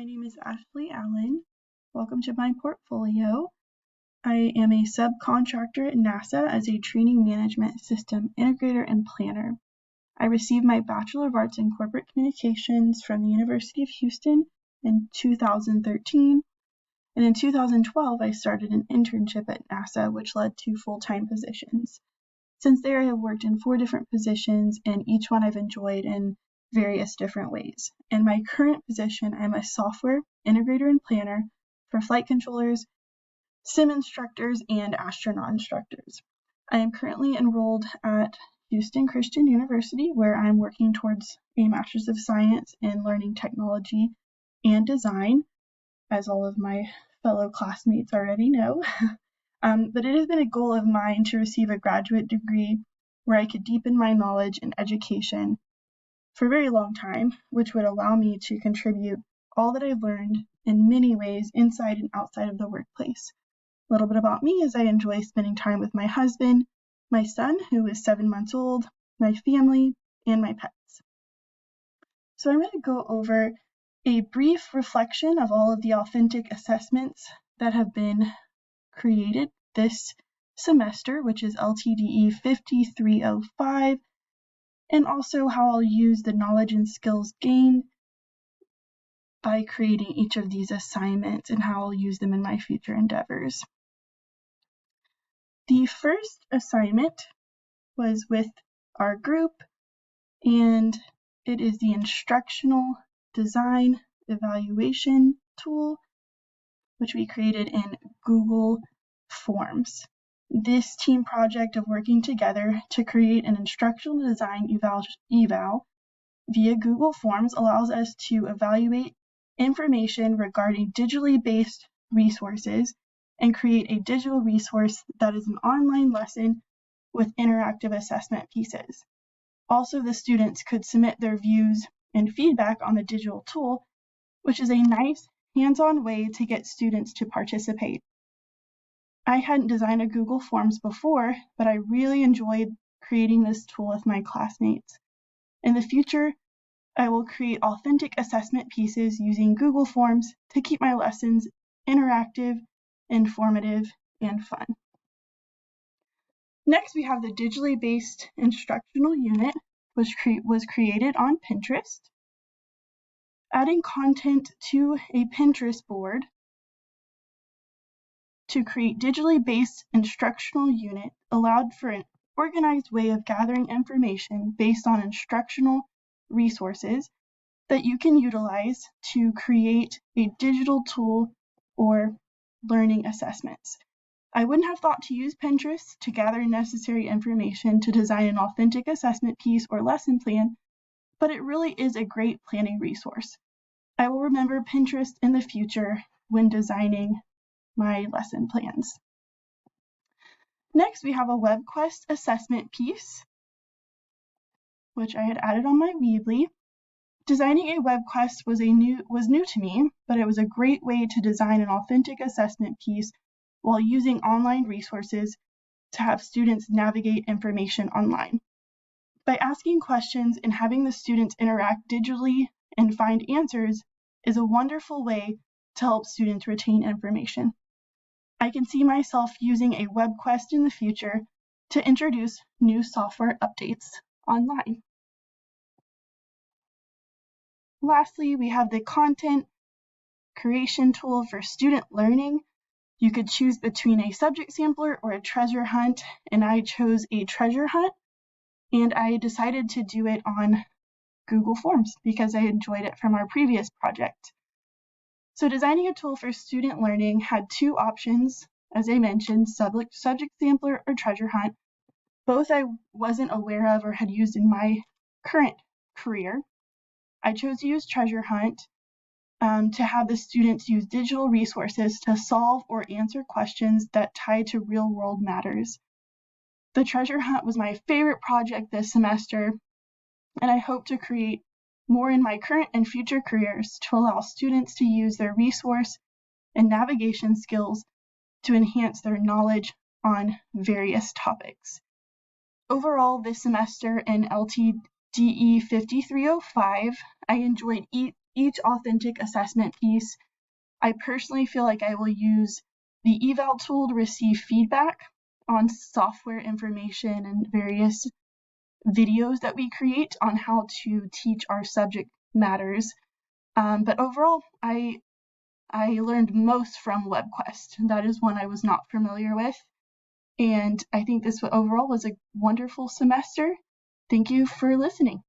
My name is Ashley Allen. Welcome to my portfolio. I am a subcontractor at NASA as a training management system integrator and planner. I received my Bachelor of Arts in Corporate Communications from the University of Houston in 2013, and in 2012 I started an internship at NASA, which led to full-time positions. Since there, I have worked in 4 different positions, and each one I've enjoyed in various different ways. In my current position, I'm a software integrator and planner for flight controllers, sim instructors, and astronaut instructors. I am currently enrolled at Houston Christian University, where I'm working towards a Master's of Science in Learning Technology and Design, as all of my fellow classmates already know. But it has been a goal of mine to receive a graduate degree where I could deepen my knowledge and education for a very long time, which would allow me to contribute all that I've learned in many ways inside and outside of the workplace. A little bit about me is I enjoy spending time with my husband, my son, who is 7 months old, my family, and my pets. So I'm going to go over a brief reflection of all of the authentic assessments that have been created this semester, which is LTDE 5305, and also how I'll use the knowledge and skills gained by creating each of these assignments and how I'll use them in my future endeavors. The first assignment was with our group, and it is the instructional design evaluation tool, which we created in Google Forms. This team project of working together to create an instructional design eval via Google Forms allows us to evaluate information regarding digitally based resources and create a digital resource that is an online lesson with interactive assessment pieces. Also, the students could submit their views and feedback on the digital tool, which is a nice hands-on way to get students to participate. I hadn't designed a Google Forms before, but I really enjoyed creating this tool with my classmates. In the future, I will create authentic assessment pieces using Google Forms to keep my lessons interactive, informative, and fun. Next, we have the digitally based instructional unit, which was created on Pinterest. Adding content to a Pinterest board to create digitally based instructional unit allowed for an organized way of gathering information based on instructional resources that you can utilize to create a digital tool or learning assessments. I wouldn't have thought to use Pinterest to gather necessary information to design an authentic assessment piece or lesson plan, but it really is a great planning resource. I will remember Pinterest in the future when designing my lesson plans. Next, we have a WebQuest assessment piece, which I had added on my Weebly. Designing a WebQuest was new to me, but it was a great way to design an authentic assessment piece while using online resources to have students navigate information online. By asking questions and having the students interact digitally and find answers is a wonderful way to help students retain information. I can see myself using a WebQuest in the future to introduce new software updates online. Lastly, we have the content creation tool for student learning. You could choose between a subject sampler or a treasure hunt, and I chose a treasure hunt, and I decided to do it on Google Forms because I enjoyed it from our previous project. So designing a tool for student learning had 2 options, as I mentioned, subject sampler or treasure hunt. Both I wasn't aware of or had used in my current career. I chose to use treasure hunt to have the students use digital resources to solve or answer questions that tie to real-world matters. The treasure hunt was my favorite project this semester, and I hope to create more in my current and future careers to allow students to use their resource and navigation skills to enhance their knowledge on various topics. Overall, this semester in LTDE 5305, I enjoyed each authentic assessment piece, I personally feel like I will use the eval tool to receive feedback on software information and various videos that we create on how to teach our subject matters. But overall, I learned most from WebQuest. That is one I was not familiar with. And I think this overall was a wonderful semester. Thank you for listening.